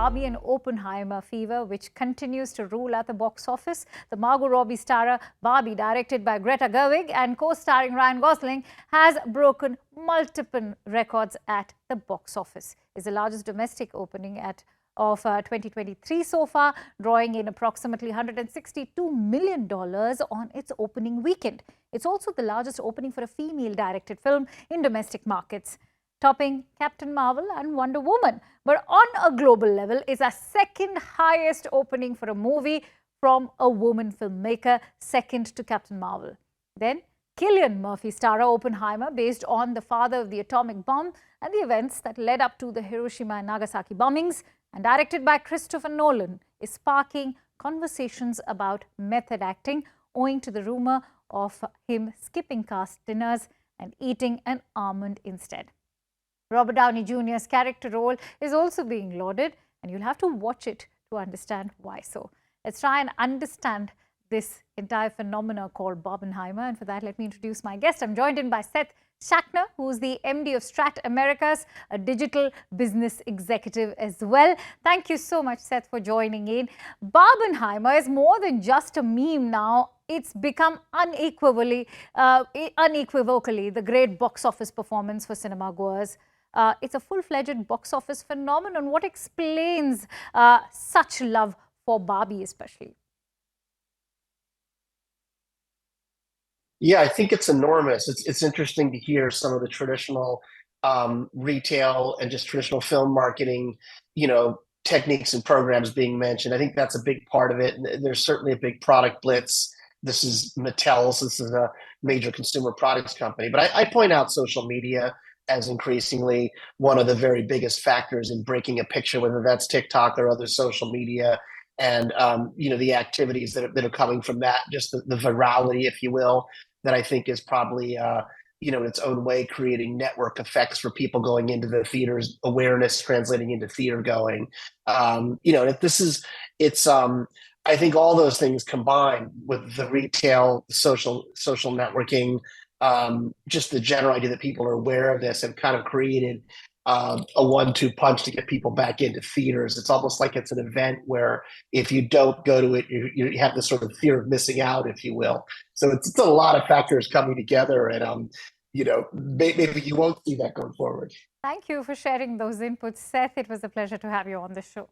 Barbie and Oppenheimer fever, which continues to rule at the box office. The Margot Robbie starrer Barbie, directed by Greta Gerwig and co-starring Ryan Gosling, has broken multiple records at the box office. It's the largest domestic opening of 2023 so far, drawing in approximately $162 million on its opening weekend. It's also the largest opening for a female-directed film in domestic markets, topping Captain Marvel and Wonder Woman. But on a global level, it's a second highest opening for a movie from a woman filmmaker, second to Captain Marvel. Then, Cillian Murphy starrer Oppenheimer, based on the father of the atomic bomb and the events that led up to the Hiroshima and Nagasaki bombings, and directed by Christopher Nolan, is sparking conversations about method acting, owing to the rumor of him skipping cast dinners and eating an almond instead. Robert Downey Jr.'s character role is also being lauded, and you'll have to watch it to understand why so. Let's try and understand this entire phenomena called Barbenheimer, and for that, let me introduce my guest. I'm joined in by Seth Schackner, who's the MD of Strat Americas, a digital business executive as well. Thank you so much, Seth, for joining in. Barbenheimer is more than just a meme now. It's become unequivocally the great box office performance for cinema goers. It's a full-fledged box office phenomenon. What explains such love for Barbie especially? Yeah, I think it's enormous. It's interesting to hear some of the traditional retail and just traditional film marketing, techniques and programs being mentioned. I think that's a big part of it. And there's certainly a big product blitz. This is Mattel, so this is a major consumer products company. But I point out social media as increasingly one of the very biggest factors in breaking a picture, whether that's TikTok or other social media, and the activities that are coming from that, just the virality, if you will, that I think is probably in its own way creating network effects for people going into the theaters, awareness translating into theater going. I think all those things combined with the retail, social networking, just the general idea that people are aware of this, have kind of created a 1-2 punch to get people back into theaters. It's almost like it's an event where if you don't go to it, you have this sort of fear of missing out, if you will. So it's a lot of factors coming together, and maybe you won't see that going forward. Thank you for sharing those inputs, Seth. It was a pleasure to have you on the show.